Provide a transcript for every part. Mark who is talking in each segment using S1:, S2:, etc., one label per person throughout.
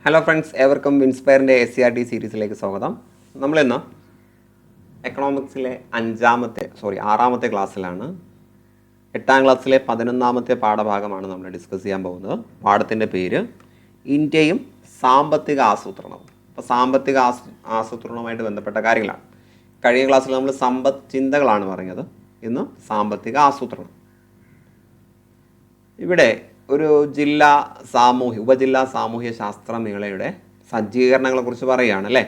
S1: Hello friends, ഏവർക്കും ഇൻസ്പയറിൻ്റെ SCRT സീരീസിലേക്ക് സ്വാഗതം. നമ്മളിന്ന് എക്കണോമിക്സിലെ ആറാമത്തെ ക്ലാസ്സിലാണ്. 8ാം ക്ലാസ്സിലെ 11ാമത്തെ പാഠഭാഗമാണ് നമ്മൾ ഡിസ്കസ് ചെയ്യാൻ പോകുന്നത്. പാഠത്തിൻ്റെ പേര് ഇന്ത്യയും സാമ്പത്തിക ആസൂത്രണവും. അപ്പോൾ സാമ്പത്തിക ആസൂത്രണവുമായിട്ട് ബന്ധപ്പെട്ട കാര്യങ്ങളാണ്. കഴിഞ്ഞ ക്ലാസ്സിൽ നമ്മൾ സമ്പദ് ചിന്തകളാണ് പറഞ്ഞത്. ഇന്ന് സാമ്പത്തിക ആസൂത്രണം. ഇവിടെ ഒരു ഉപജില്ലാ സാമൂഹ്യ ശാസ്ത്രമേളയുടെ സജ്ജീകരണങ്ങളെക്കുറിച്ച് പറയുകയാണ് അല്ലേ.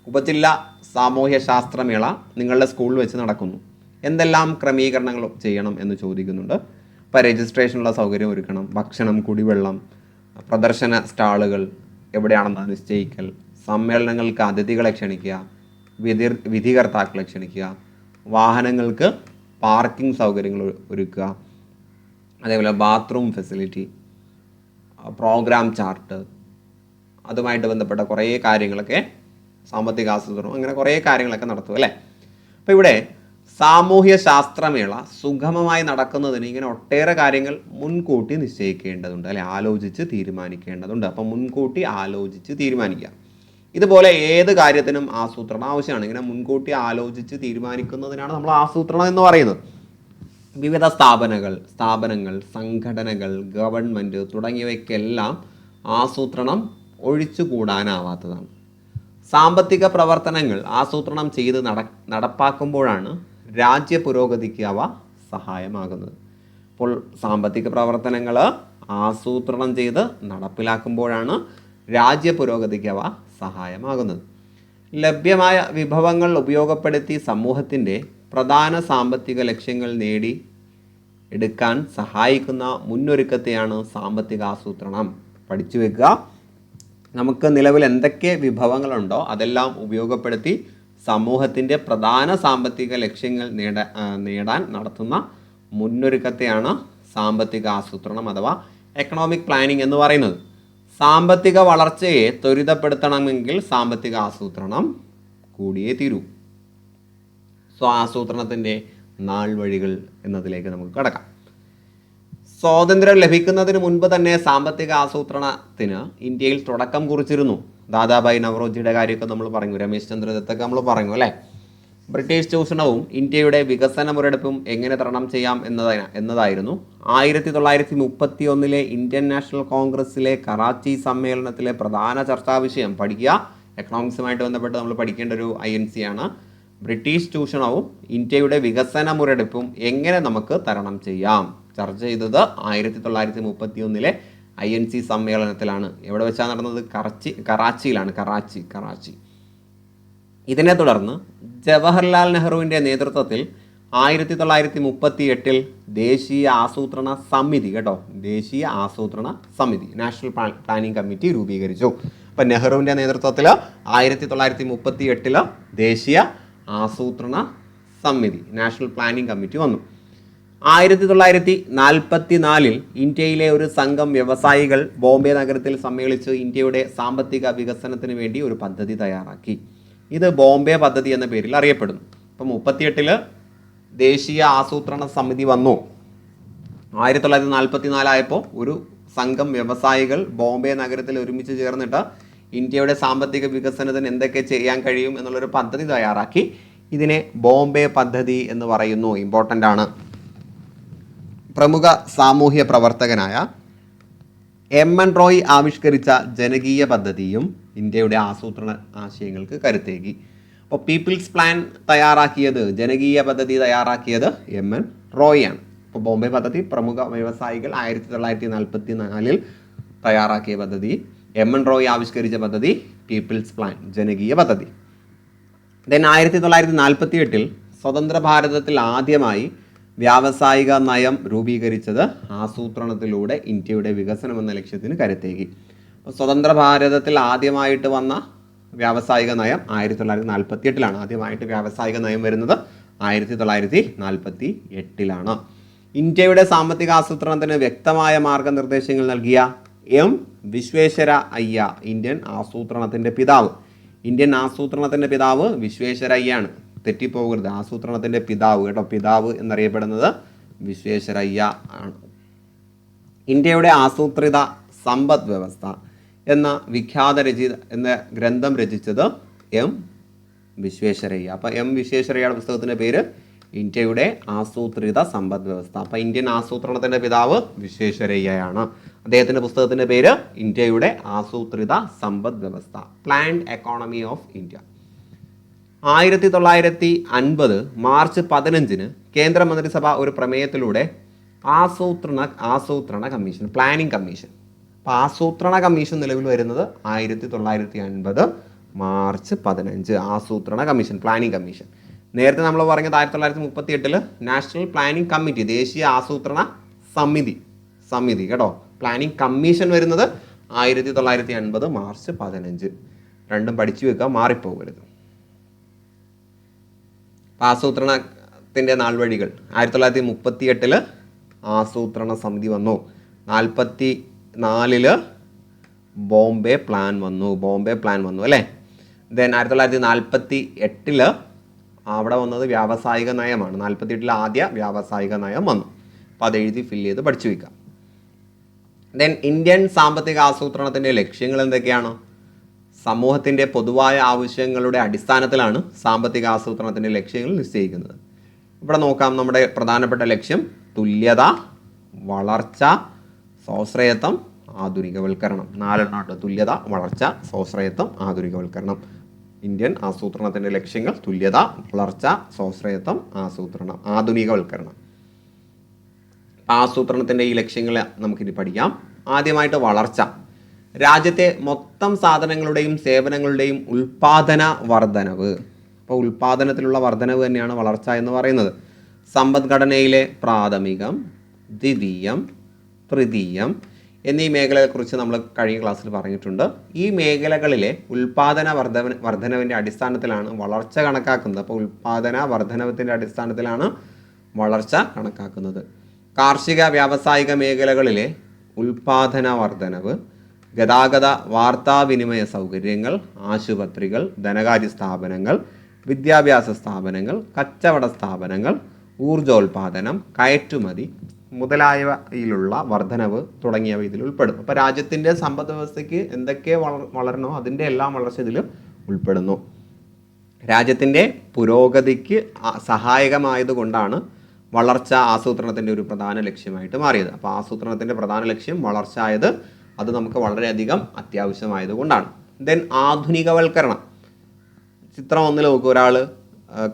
S1: ഉപജില്ലാ സാമൂഹ്യ ശാസ്ത്രമേള നിങ്ങളുടെ സ്കൂളിൽ വെച്ച് നടക്കുന്നു. എന്തെല്ലാം ക്രമീകരണങ്ങൾ ചെയ്യണം എന്ന് ചോദിക്കുന്നുണ്ട്. ഇപ്പോൾ രജിസ്ട്രേഷനുള്ള സൗകര്യം ഒരുക്കണം, ഭക്ഷണം, കുടിവെള്ളം, പ്രദർശന സ്റ്റാളുകൾ എവിടെയാണെന്ന് നിശ്ചയിക്കൽ, സമ്മേളനങ്ങൾക്ക് അതിഥികളെ ക്ഷണിക്കുക, വിധികർത്താക്കളെ ക്ഷണിക്കുക, വാഹനങ്ങൾക്ക് പാർക്കിംഗ് സൗകര്യങ്ങൾ ഒരുക്കുക, അതേപോലെ ബാത്റൂം ഫെസിലിറ്റി, പ്രോഗ്രാം ചാർട്ട്, അതുമായിട്ട് ബന്ധപ്പെട്ട കുറേ കാര്യങ്ങളൊക്കെ സാമ്പത്തിക ആസൂത്രണം, അങ്ങനെ കുറേ കാര്യങ്ങളൊക്കെ നടത്തും അല്ലേ. അപ്പോൾ ഇവിടെ സാമൂഹ്യ ശാസ്ത്രമേള സുഗമമായി നടക്കുന്നതിന് ഇങ്ങനെ ഒട്ടേറെ കാര്യങ്ങൾ മുൻകൂട്ടി നിശ്ചയിക്കേണ്ടതുണ്ട് അല്ലെ, ആലോചിച്ച് തീരുമാനിക്കേണ്ടതുണ്ട്. അപ്പം മുൻകൂട്ടി ആലോചിച്ച് തീരുമാനിക്കുക. ഇതുപോലെ ഏത് കാര്യത്തിനും ആസൂത്രണം ആവശ്യമാണ്. ഇങ്ങനെ മുൻകൂട്ടി ആലോചിച്ച് തീരുമാനിക്കുന്നതിനാണ് നമ്മൾ ആസൂത്രണം എന്ന് പറയുന്നത്. വിവിധ സ്ഥാപനങ്ങൾ, സംഘടനകൾ, ഗവൺമെൻറ് തുടങ്ങിയവയ്ക്കെല്ലാം ആസൂത്രണം ഒഴിച്ചുകൂടാനാവാത്തതാണ്. സാമ്പത്തിക പ്രവർത്തനങ്ങൾ ആസൂത്രണം ചെയ്ത് നടപ്പാക്കുമ്പോഴാണ് രാജ്യ പുരോഗതിക്ക് അവ സഹായമാകുന്നത്. അപ്പോൾ സാമ്പത്തിക പ്രവർത്തനങ്ങൾ ആസൂത്രണം ചെയ്ത് നടപ്പിലാക്കുമ്പോഴാണ് രാജ്യ പുരോഗതിക്ക് അവ സഹായമാകുന്നത്. ലഭ്യമായ വിഭവങ്ങൾ ഉപയോഗപ്പെടുത്തി സമൂഹത്തിൻ്റെ പ്രധാന സാമ്പത്തിക ലക്ഷ്യങ്ങൾ നേടി എടുക്കാൻ സഹായിക്കുന്ന മുന്നൊരുക്കത്തെയാണ് സാമ്പത്തിക ആസൂത്രണം. പഠിച്ചു വെക്കുക. നമുക്ക് നിലവിൽ എന്തൊക്കെ വിഭവങ്ങളുണ്ടോ അതെല്ലാം ഉപയോഗപ്പെടുത്തി സമൂഹത്തിൻ്റെ പ്രധാന സാമ്പത്തിക ലക്ഷ്യങ്ങൾ നേടാൻ നടത്തുന്ന മുന്നൊരുക്കത്തെയാണ് സാമ്പത്തിക ആസൂത്രണം അഥവാ എക്കണോമിക് പ്ലാനിംഗ് എന്ന് പറയുന്നത്. സാമ്പത്തിക വളർച്ചയെ ത്വരിതപ്പെടുത്തണമെങ്കിൽ സാമ്പത്തിക ആസൂത്രണം കൂടിയേ തീരൂ. ആസൂത്രണത്തിൻ്റെ നാൾ വഴികൾ എന്നതിലേക്ക് നമുക്ക് കടക്കാം. സ്വാതന്ത്ര്യം ലഭിക്കുന്നതിന് മുൻപ് തന്നെ സാമ്പത്തിക ആസൂത്രണത്തിന് ഇന്ത്യയിൽ തുടക്കം കുറിച്ചിരുന്നു. ദാദാഭായ് നവറോജിയുടെ കാര്യമൊക്കെ നമ്മൾ പറഞ്ഞു, രമേശ് ചന്ദ്ര ദത്തൊക്കെ നമ്മൾ പറഞ്ഞു അല്ലേ. ബ്രിട്ടീഷ് ചൂഷണവും ഇന്ത്യയുടെ വികസന മുരടിപ്പും എങ്ങനെ തരണം ചെയ്യാം എന്നതായിരുന്നു 1931 ഇന്ത്യൻ നാഷണൽ കോൺഗ്രസ്സിലെ കറാച്ചി സമ്മേളനത്തിലെ പ്രധാന ചർച്ചാ വിഷയം. പഠിക്കുക, എക്കണോമിക്സുമായിട്ട് ബന്ധപ്പെട്ട് നമ്മൾ പഠിക്കേണ്ട ഒരു INC ആണ്. ബ്രിട്ടീഷ് ചൂഷണവും ഇന്ത്യയുടെ വികസന മുരടിപ്പും എങ്ങനെ നമുക്ക് തരണം ചെയ്യാം ചർച്ച ചെയ്തത് 1931 INC സമ്മേളനത്തിലാണ്. എവിടെ വെച്ചാണ് നടന്നത്? കറാച്ചിയിലാണ്. കറാച്ചി. ഇതിനെ തുടർന്ന് ജവഹർലാൽ നെഹ്റുവിൻ്റെ നേതൃത്വത്തിൽ 1938 ദേശീയ ആസൂത്രണ സമിതി നാഷണൽ പ്ലാനിംഗ് കമ്മിറ്റി രൂപീകരിച്ചു. അപ്പം നെഹ്റുവിൻ്റെ നേതൃത്വത്തിൽ 1938 ദേശീയ ആസൂത്രണ സമിതി നാഷണൽ പ്ലാനിംഗ് കമ്മിറ്റി വന്നു. 1944 ഇന്ത്യയിലെ ഒരു സംഘം വ്യവസായികൾ ബോംബെ നഗരത്തിൽ സമ്മേളിച്ച് ഇന്ത്യയുടെ സാമ്പത്തിക വികസനത്തിന് വേണ്ടി ഒരു പദ്ധതി തയ്യാറാക്കി. ഇത് ബോംബെ പദ്ധതി എന്ന പേരിൽ അറിയപ്പെടുന്നു. ഇപ്പം 38 ദേശീയ ആസൂത്രണ സമിതി വന്നു. 1944 ആയപ്പോൾ ഒരു സംഘം വ്യവസായികൾ ബോംബെ നഗരത്തിൽ ഒരുമിച്ച് ചേർന്നിട്ട് ഇന്ത്യയുടെ സാമ്പത്തിക വികസനത്തിന് എന്തൊക്കെ ചെയ്യാൻ കഴിയും എന്നുള്ളൊരു പദ്ധതി തയ്യാറാക്കി. ഇതിനെ ബോംബെ പദ്ധതി എന്ന് പറയുന്നു. ഇമ്പോർട്ടൻ്റ് ആണ്. പ്രമുഖ സാമൂഹ്യ പ്രവർത്തകനായ MN റോയ് ആവിഷ്കരിച്ച ജനകീയ പദ്ധതിയും ഇന്ത്യയുടെ ആസൂത്രണ ആശയങ്ങൾക്ക് കരുത്തേകി. അപ്പോൾ പീപ്പിൾസ് പ്ലാൻ തയ്യാറാക്കിയത്, ജനകീയ പദ്ധതി തയ്യാറാക്കിയത് MN റോയ് ആണ്. അപ്പോൾ ബോംബെ പദ്ധതി പ്രമുഖ വ്യവസായികൾ 1944 തയ്യാറാക്കിയ പദ്ധതി, MN റോയ് ആവിഷ്കരിച്ച പദ്ധതി പീപ്പിൾസ് പ്ലാൻ, ജനകീയ പദ്ധതി. 1948 സ്വതന്ത്ര ഭാരതത്തിൽ ആദ്യമായി വ്യാവസായിക നയം രൂപീകരിച്ചത് ആസൂത്രണത്തിലൂടെ ഇന്ത്യയുടെ വികസനം എന്ന ലക്ഷ്യത്തിന് കരുത്തേകി. അപ്പോൾ സ്വതന്ത്ര ഭാരതത്തിൽ ആദ്യമായിട്ട് വന്ന വ്യാവസായിക നയം 1948 ആദ്യമായിട്ട് വ്യാവസായിക നയം വരുന്നത് 1948 ഇന്ത്യയുടെ സാമ്പത്തിക ആസൂത്രണത്തിന് വ്യക്തമായ മാർഗനിർദ്ദേശങ്ങൾ നൽകിയ വിശ്വേശ്വര അയ്യ ഇന്ത്യൻ ആസൂത്രണത്തിൻ്റെ പിതാവ്. വിശ്വേശ്വര അയ്യാണ്. തെറ്റിപ്പോകരുത്, ആസൂത്രണത്തിൻ്റെ പിതാവ് കേട്ടോ. പിതാവ് എന്നറിയപ്പെടുന്നത് വിശ്വേശ്വര അയ്യ ആണ്. ഇന്ത്യയുടെ ആസൂത്രിത സമ്പദ് വ്യവസ്ഥ എന്ന വിഖ്യാത എന്ന ഗ്രന്ഥം രചിച്ചത് എം വിശ്വേശ്വരയ്യ. അപ്പം എം വിശ്വേശ്വരയ്യയുടെ പുസ്തകത്തിൻ്റെ പേര് ഇന്ത്യയുടെ ആസൂത്രിത സമ്പദ് വ്യവസ്ഥ. അപ്പം ഇന്ത്യൻ ആസൂത്രണത്തിൻ്റെ പിതാവ് വിശ്വേശ്വരയ്യയാണ്. അദ്ദേഹത്തിൻ്റെ പുസ്തകത്തിൻ്റെ പേര് ഇന്ത്യയുടെ ആസൂത്രിത സമ്പദ് വ്യവസ്ഥ, planned economy of India. 1950 March 15 കേന്ദ്രമന്ത്രിസഭ ഒരു പ്രമേയത്തിലൂടെ ആസൂത്രണ കമ്മീഷൻ, പ്ലാനിംഗ് കമ്മീഷൻ. അപ്പോൾ ആസൂത്രണ കമ്മീഷൻ നിലവിൽ വരുന്നത് 1950 മാർച്ച് 15, ആസൂത്രണ കമ്മീഷൻ, പ്ലാനിംഗ് കമ്മീഷൻ. നേരത്തെ നമ്മൾ പറഞ്ഞത് 1938 നാഷണൽ പ്ലാനിംഗ് കമ്മിറ്റി, ദേശീയ ആസൂത്രണ സമിതി കേട്ടോ. പ്ലാനിംഗ് കമ്മീഷൻ വരുന്നത് 1950 മാർച്ച് 15. രണ്ടും പഠിച്ചു വെക്കുക, മാറിപ്പോകരുത്. ആസൂത്രണത്തിൻ്റെ നാൾവഴികൾ 1938 ആസൂത്രണ സമിതി വന്നു. 44 ബോംബെ പ്ലാൻ വന്നു അല്ലേ. ദെൻ 1948 അവിടെ വന്നത് വ്യാവസായിക നയമാണ്. 48 ആദ്യ വ്യാവസായിക നയം വന്നു. അപ്പോൾ അത് എഴുതി ഫില്ല് ചെയ്ത് പഠിച്ചു വയ്ക്കാം. ദെൻ ഇന്ത്യൻ സാമ്പത്തിക ആസൂത്രണത്തിൻ്റെ ലക്ഷ്യങ്ങൾ എന്തൊക്കെയാണ്? സമൂഹത്തിൻ്റെ പൊതുവായ ആവശ്യങ്ങളുടെ അടിസ്ഥാനത്തിലാണ് സാമ്പത്തിക ആസൂത്രണത്തിൻ്റെ ലക്ഷ്യങ്ങൾ നിശ്ചയിക്കുന്നത്. ഇവിടെ നോക്കാം, നമ്മുടെ പ്രധാനപ്പെട്ട ലക്ഷ്യം തുല്യത, വളർച്ച, സ്വാശ്രയത്വം, ആധുനികവൽക്കരണം. 4 തുല്യത, വളർച്ച, സ്വാശ്രയത്വം, ആധുനികവൽക്കരണം. ഇന്ത്യൻ ആസൂത്രണത്തിൻ്റെ ലക്ഷ്യങ്ങൾ തുല്യത, വളർച്ച, സ്വാശ്രയത്വം, ആധുനികവൽക്കരണം. ആസൂത്രണത്തിൻ്റെ ഈ ലക്ഷ്യങ്ങൾ നമുക്കിനി പഠിക്കാം. ആദ്യമായിട്ട് വളർച്ച. രാജ്യത്തെ മൊത്തം സാധനങ്ങളുടെയും സേവനങ്ങളുടെയും ഉൽപാദന വർധനവ്. അപ്പോൾ ഉൽപാദനത്തിലുള്ള വർധനവ് തന്നെയാണ് വളർച്ച എന്ന് പറയുന്നത്. സമ്പദ്ഘടനയിലെ പ്രാഥമികം, ദ്വിതീയം, തൃതീയം എന്നീ മേഖലകളെക്കുറിച്ച് നമ്മൾ കഴിഞ്ഞ ക്ലാസ്സിൽ പറഞ്ഞിട്ടുണ്ട്. ഈ മേഖലകളിലെ ഉൽപാദന വർധനവിൻ്റെ അടിസ്ഥാനത്തിലാണ് വളർച്ച കണക്കാക്കുന്നത്. അപ്പോൾ ഉൽപാദന വർധനവത്തിൻ്റെ അടിസ്ഥാനത്തിലാണ് വളർച്ച കണക്കാക്കുന്നത്. കാർഷിക വ്യാവസായിക മേഖലകളിലെ ഉൽപാദന വർധനവ്, ഗതാഗത വാർത്താവിനിമയ സൗകര്യങ്ങൾ, ആശുപത്രികൾ, ധനകാര്യ സ്ഥാപനങ്ങൾ, വിദ്യാഭ്യാസ സ്ഥാപനങ്ങൾ, കച്ചവട സ്ഥാപനങ്ങൾ, ഊർജോൽപാദനം, കയറ്റുമതി മുതലായവയിലുള്ള വർധനവ് തുടങ്ങിയവ ഇതിൽ ഉൾപ്പെടും. അപ്പോൾ രാജ്യത്തിൻ്റെ സമ്പദ് വ്യവസ്ഥയ്ക്ക് എന്തൊക്കെ വളരണോ അതിൻ്റെ എല്ലാം വളർച്ച ഇതിൽ ഉൾപ്പെടുന്നു. രാജ്യത്തിൻ്റെ പുരോഗതിക്ക് സഹായകമായതുകൊണ്ടാണ് വളർച്ച ആസൂത്രണത്തിൻ്റെ ഒരു പ്രധാന ലക്ഷ്യമായിട്ട് മാറിയത്. അപ്പോൾ ആസൂത്രണത്തിൻ്റെ പ്രധാന ലക്ഷ്യം വളർച്ച ആയത് അത് നമുക്ക് വളരെയധികം അത്യാവശ്യമായതുകൊണ്ടാണ്. ദെൻ ആധുനികവൽക്കരണം. ചിത്രം 1 നോക്കുക, ഒരാൾ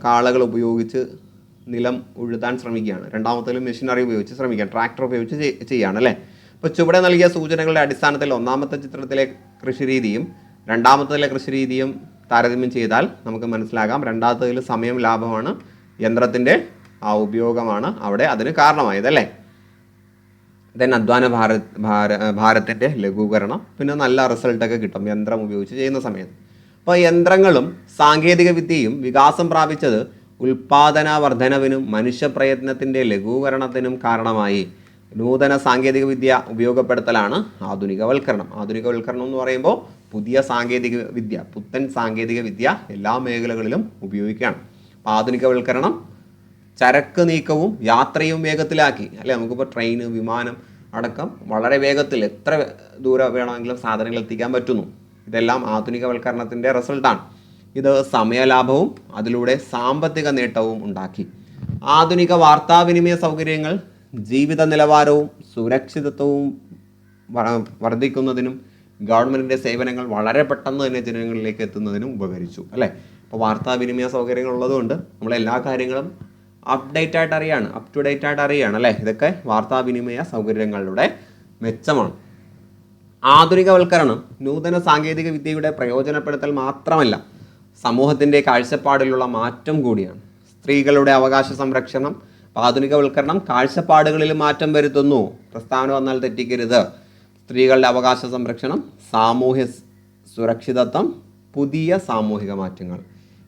S1: കാളകൾ ഉപയോഗിച്ച് നിലം ഉഴുതാൻ ശ്രമിക്കുകയാണ്. രണ്ടാമത്തേലും മെഷീനറി ഉപയോഗിച്ച് ശ്രമിക്കുകയാണ്, ട്രാക്ടർ ഉപയോഗിച്ച് ചെയ്യുകയാണ് അല്ലേ. അപ്പോൾ ചുവടെ നൽകിയ സൂചനകളുടെ അടിസ്ഥാനത്തിൽ ഒന്നാമത്തെ ചിത്രത്തിലെ കൃഷിരീതിയും രണ്ടാമത്തേതിലെ കൃഷിരീതിയും താരതമ്യം ചെയ്താൽ നമുക്ക് മനസ്സിലാകാം. രണ്ടാമത്തേതിൽ സമയം ലാഭമാണ്, യന്ത്രത്തിൻ്റെ ആ ഉപയോഗമാണ് അവിടെ അതിന് കാരണമായതല്ലേ. ദെൻ അധ്വാന ഭാരത്തിൻ്റെ ലഘൂകരണം, പിന്നെ നല്ല റിസൾട്ടൊക്കെ കിട്ടും യന്ത്രം ഉപയോഗിച്ച് ചെയ്യുന്ന സമയത്ത്. അപ്പോൾ യന്ത്രങ്ങളും സാങ്കേതിക വിദ്യയും വികാസം പ്രാപിച്ചത് ഉൽപാദന വർധനവിനും മനുഷ്യപ്രയത്നത്തിൻ്റെ ലഘൂകരണത്തിനും കാരണമായി. നൂതന സാങ്കേതിക വിദ്യ ഉപയോഗപ്പെടുത്തലാണ് ആധുനികവൽക്കരണം. ആധുനികവൽക്കരണം എന്ന് പറയുമ്പോൾ പുതിയ സാങ്കേതിക വിദ്യ, പുത്തൻ സാങ്കേതിക വിദ്യ എല്ലാ മേഖലകളിലും ഉപയോഗിക്കുകയാണ്. അപ്പോൾ ആധുനികവൽക്കരണം ചരക്ക് നീക്കവും യാത്രയും വേഗത്തിലാക്കി അല്ലേ. നമുക്കിപ്പോൾ ട്രെയിന്, വിമാനം അടക്കം വളരെ വേഗത്തിൽ എത്ര ദൂരം വേണമെങ്കിലും സാധനങ്ങൾ എത്തിക്കാൻ പറ്റുന്നു. ഇതെല്ലാം ആധുനികവൽക്കരണത്തിൻ്റെ റിസൾട്ടാണ്. ഇത് സമയലാഭവും അതിലൂടെ സാമ്പത്തിക നേട്ടവും ഉണ്ടാക്കി. ആധുനിക വാർത്താവിനിമയ സൗകര്യങ്ങൾ ജീവിത നിലവാരവും സുരക്ഷിതത്വവും വർദ്ധിക്കുന്നതിനും ഗവൺമെൻറ്റിൻ്റെ സേവനങ്ങൾ വളരെ പെട്ടെന്ന് തന്നെ ജനങ്ങളിലേക്ക് എത്തുന്നതിനും ഉപകരിച്ചു അല്ലേ. അപ്പോൾ വാർത്താവിനിമയ സൗകര്യങ്ങൾ ഉള്ളതുകൊണ്ട് നമ്മളെല്ലാ കാര്യങ്ങളും അപ് ടു ഡേറ്റ് ആയിട്ട് അറിയുകയാണ് അല്ലേ. ഇതൊക്കെ വാർത്താവിനിമയ സൗകര്യങ്ങളുടെ മെച്ചമാണ്. ആധുനികവൽക്കരണം നൂതന സാങ്കേതിക വിദ്യയുടെ പ്രയോജനപ്പെടുത്തൽ മാത്രമല്ല, സമൂഹത്തിൻ്റെ കാഴ്ചപ്പാടിലുള്ള മാറ്റം കൂടിയാണ്. സ്ത്രീകളുടെ അവകാശ സംരക്ഷണം. ആധുനികവൽക്കരണം കാഴ്ചപ്പാടുകളിൽ മാറ്റം വരുത്തുന്നു. പ്രസ്താവന വന്നാൽ തെറ്റിക്കരുത്. സ്ത്രീകളുടെ അവകാശ സംരക്ഷണം, സാമൂഹ്യ സുരക്ഷിതത്വം, പുതിയ സാമൂഹിക മാറ്റങ്ങൾ,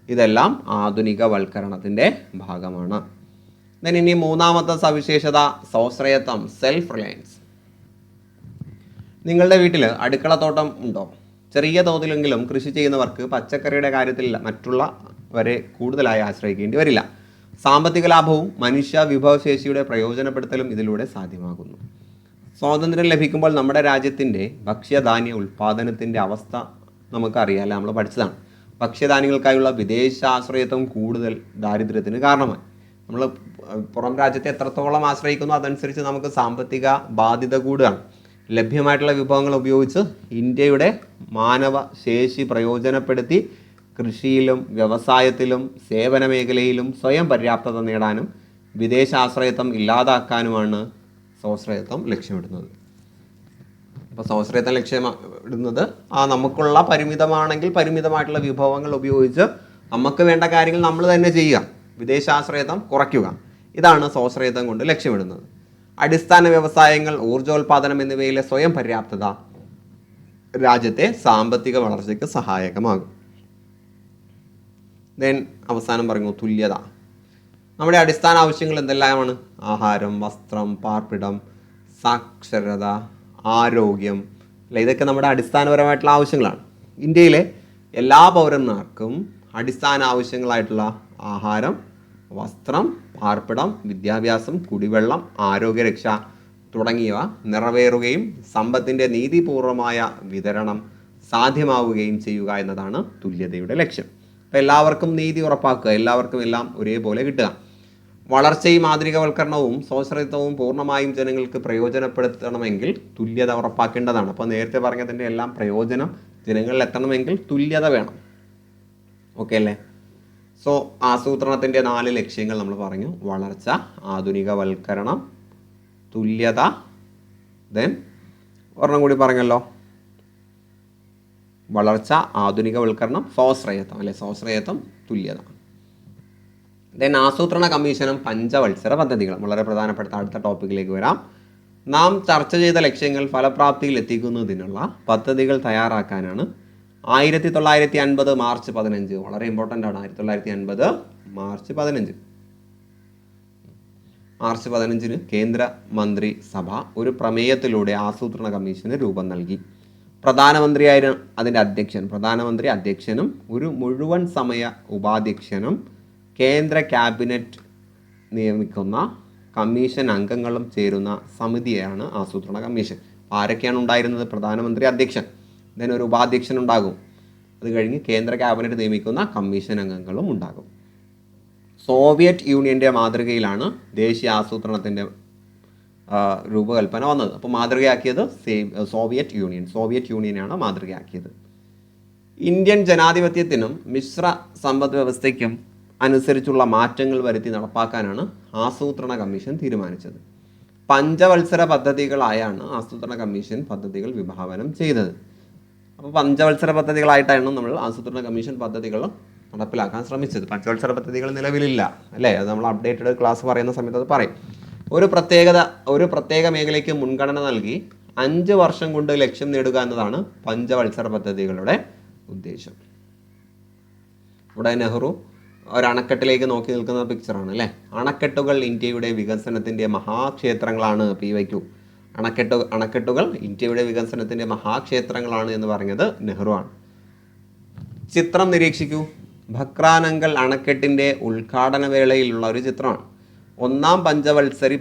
S1: ഇതെല്ലാം ആധുനികവൽക്കരണത്തിൻ്റെ ഭാഗമാണ്. ഇനി മൂന്നാമത്തെ സവിശേഷത സ്വാശ്രയത്വം, സെൽഫ് റിലയൻസ്. നിങ്ങളുടെ വീട്ടിൽ അടുക്കളത്തോട്ടം ഉണ്ടോ? ചെറിയ തോതിലെങ്കിലും കൃഷി ചെയ്യുന്നവർക്ക് പച്ചക്കറിയുടെ കാര്യത്തിൽ മറ്റുള്ളവരെ കൂടുതലായി ആശ്രയിക്കേണ്ടി വരില്ല. സാമ്പത്തിക ലാഭവും മനുഷ്യ വിഭവശേഷിയുടെ പ്രയോജനപ്പെടുത്തലും ഇതിലൂടെ സാധ്യമാകുന്നു. സ്വാതന്ത്ര്യം ലഭിക്കുമ്പോൾ നമ്മുടെ രാജ്യത്തിൻ്റെ ഭക്ഷ്യധാന്യ ഉൽപ്പാദനത്തിൻ്റെ അവസ്ഥ നമുക്കറിയാമല്ലോ, നമ്മൾ പഠിച്ചതാണ്. ഭക്ഷ്യധാന്യങ്ങൾക്കായുള്ള വിദേശ ആശ്രയത്വം കൂടുതൽ ദാരിദ്ര്യത്തിന് കാരണമായി. നമ്മൾ പുറം രാജ്യത്തെ എത്രത്തോളം ആശ്രയിക്കുന്നു അതനുസരിച്ച് നമുക്ക് സാമ്പത്തിക ബാധ്യത കൂടുകയാണ്. ലഭ്യമായിട്ടുള്ള വിഭവങ്ങൾ ഉപയോഗിച്ച് ഇന്ത്യയുടെ മാനവ ശേഷി പ്രയോജനപ്പെടുത്തി കൃഷിയിലും വ്യവസായത്തിലും സേവന മേഖലയിലും സ്വയം പര്യാപ്തത നേടാനും വിദേശ ആശ്രയത്വം ഇല്ലാതാക്കാനുമാണ് സ്വാശ്രയത്വം ലക്ഷ്യമിടുന്നത്. അപ്പോൾ സ്വാശ്രയത്വം ലക്ഷ്യമിടുന്നത് നമുക്കുള്ള പരിമിതമാണെങ്കിൽ പരിമിതമായിട്ടുള്ള വിഭവങ്ങൾ ഉപയോഗിച്ച് നമുക്ക് വേണ്ട കാര്യങ്ങൾ നമ്മൾ തന്നെ ചെയ്യുക, വിദേശാശ്രയത്വം കുറയ്ക്കുക. ഇതാണ് സ്വാശ്രയത്വം കൊണ്ട് ലക്ഷ്യമിടുന്നത്. അടിസ്ഥാന വ്യവസായങ്ങൾ, ഊർജ്ജോൽപാദനം എന്നിവയിലെ സ്വയം പര്യാപ്തത രാജ്യത്തെ സാമ്പത്തിക വളർച്ചയ്ക്ക് സഹായകമാകും. ദെൻ അവസാനം പറഞ്ഞു തുല്യത. നമ്മുടെ അടിസ്ഥാന ആവശ്യങ്ങൾ എന്തെല്ലാമാണ്? ആഹാരം, വസ്ത്രം, പാർപ്പിടം, സാക്ഷരത, ആരോഗ്യം, അല്ല, ഇതൊക്കെ നമ്മുടെ അടിസ്ഥാനപരമായിട്ടുള്ള ആവശ്യങ്ങളാണ്. ഇന്ത്യയിലെ എല്ലാ പൗരന്മാർക്കും അടിസ്ഥാന ആവശ്യങ്ങളായിട്ടുള്ള ആഹാരം, വസ്ത്രം, പാർപ്പിടം, വിദ്യാഭ്യാസം, കുടിവെള്ളം, ആരോഗ്യരക്ഷ തുടങ്ങിയവ നിറവേറുകയും സമ്പത്തിൻ്റെ നീതിപൂർവമായ വിതരണം സാധ്യമാവുകയും ചെയ്യുക എന്നതാണ് തുല്യതയുടെ ലക്ഷ്യം. അപ്പോൾ എല്ലാവർക്കും നീതി ഉറപ്പാക്കുക, എല്ലാവർക്കും എല്ലാം ഒരേപോലെ കിട്ടുക. വളർച്ചയും മാതൃകവൽക്കരണവും സ്വാശ്രയത്വവും പൂർണ്ണമായും ജനങ്ങൾക്ക് പ്രയോജനപ്പെടുത്തണമെങ്കിൽ തുല്യത ഉറപ്പാക്കേണ്ടതാണ്. അപ്പോൾ നേരത്തെ പറഞ്ഞതിൻ്റെ എല്ലാം പ്രയോജനം ജനങ്ങളിൽ എത്തണമെങ്കിൽ തുല്യത വേണം. ഓക്കെ അല്ലേ? സോ ആസൂത്രണത്തിൻ്റെ 4 ലക്ഷ്യങ്ങൾ നമ്മൾ പറഞ്ഞു. വളർച്ച, ആധുനികവൽക്കരണം, തുല്യത, ദെൻ ഒരെണ്ണം കൂടി പറഞ്ഞല്ലോ, വളർച്ച, ആധുനികവൽക്കരണം, സ്വാശ്രയത്വം, അല്ലെ, സ്വാശ്രയത്വം, തുല്യത. ദെൻ ആസൂത്രണ കമ്മീഷനും പഞ്ചവത്സര പദ്ധതികളും വളരെ പ്രധാനപ്പെട്ട അടുത്ത ടോപ്പിക്കിലേക്ക് വരാം. നാം ചർച്ച ചെയ്ത ലക്ഷ്യങ്ങൾ ഫലപ്രാപ്തിയിൽ എത്തിക്കുന്നതിനുള്ള പദ്ധതികൾ തയ്യാറാക്കാനാണ് 1950 മാർച്ച് 15, വളരെ ഇമ്പോർട്ടൻ്റ് ആണ്, 1950 മാർച്ച് 15. മാർച്ച് 15 കേന്ദ്ര മന്ത്രിസഭ ഒരു പ്രമേയത്തിലൂടെ ആസൂത്രണ കമ്മീഷന് രൂപം നൽകി. പ്രധാനമന്ത്രിയായിരുന്നു അതിൻ്റെ അധ്യക്ഷൻ. പ്രധാനമന്ത്രി അധ്യക്ഷനും ഒരു മുഴുവൻ സമയ ഉപാധ്യക്ഷനും കേന്ദ്ര ക്യാബിനറ്റ് നിയമിക്കുന്ന കമ്മീഷൻ അംഗങ്ങളും ചേരുന്ന സമിതിയാണ് ആസൂത്രണ കമ്മീഷൻ. ആരൊക്കെയാണ് ഉണ്ടായിരുന്നത്? പ്രധാനമന്ത്രി, അധ്യക്ഷൻ, ദെൻ ഒരു ഉപാധ്യക്ഷൻ ഉണ്ടാകും. അത് കഴിഞ്ഞ് കേന്ദ്ര ക്യാബിനറ്റ് നിയമിക്കുന്ന കമ്മീഷൻ അംഗങ്ങളും ഉണ്ടാകും. സോവിയറ്റ് യൂണിയൻ്റെ മാതൃകയിലാണ് ദേശീയ ആസൂത്രണത്തിൻ്റെ രൂപകൽപ്പന വന്നത്. അപ്പോൾ മാതൃകയാക്കിയത് സോവിയറ്റ് യൂണിയനാണ് മാതൃകയാക്കിയത്. ഇന്ത്യൻ ജനാധിപത്യത്തിനും മിശ്ര സമ്പദ് വ്യവസ്ഥയ്ക്കും അനുസരിച്ചുള്ള മാറ്റങ്ങൾ വരുത്തി നടപ്പാക്കാനാണ് ആസൂത്രണ കമ്മീഷൻ തീരുമാനിച്ചത്. പഞ്ചവത്സര പദ്ധതികളായാണ് ആസൂത്രണ കമ്മീഷൻ പദ്ധതികൾ വിഭാവനം ചെയ്തത്. അപ്പോൾ പഞ്ചവത്സര പദ്ധതികളായിട്ടാണ് നമ്മൾ ആസൂത്രണ കമ്മീഷൻ പദ്ധതികൾ നടപ്പിലാക്കാൻ ശ്രമിച്ചത്. പഞ്ചവത്സര പദ്ധതികൾ നിലവിലില്ല, അല്ലേ? അത് നമ്മൾ അപ്ഡേറ്റഡ് ക്ലാസ് പറയുന്ന സമയത്ത് അത് പറയും. ഒരു പ്രത്യേക മേഖലയ്ക്ക് മുൻഗണന നൽകി 5 വർഷം കൊണ്ട് ലക്ഷ്യം നേടുക എന്നതാണ് പഞ്ചവത്സര പദ്ധതികളുടെ ഉദ്ദേശം. ഇവിടെ നെഹ്റു ഒരു അണക്കെട്ടിലേക്ക് നോക്കി നിൽക്കുന്ന പിക്ചറാണ്, അല്ലേ? അണക്കെട്ടുകൾ ഇന്ത്യയുടെ വികസനത്തിൻ്റെ മഹാക്ഷേത്രങ്ങളാണ്. PYQ, അണക്കെട്ടുകൾ ഇന്ത്യയുടെ വികസനത്തിൻ്റെ മഹാക്ഷേത്രങ്ങളാണ് എന്ന് പറഞ്ഞത് നെഹ്റു ആണ്. ചിത്രം നിരീക്ഷിക്കൂ. ഭക്രാനങ്കൽ അണക്കെട്ടിൻ്റെ ഉദ്ഘാടന വേളയിലുള്ള ഒരു ചിത്രമാണ്. ഒന്നാം പഞ്ചവത്സര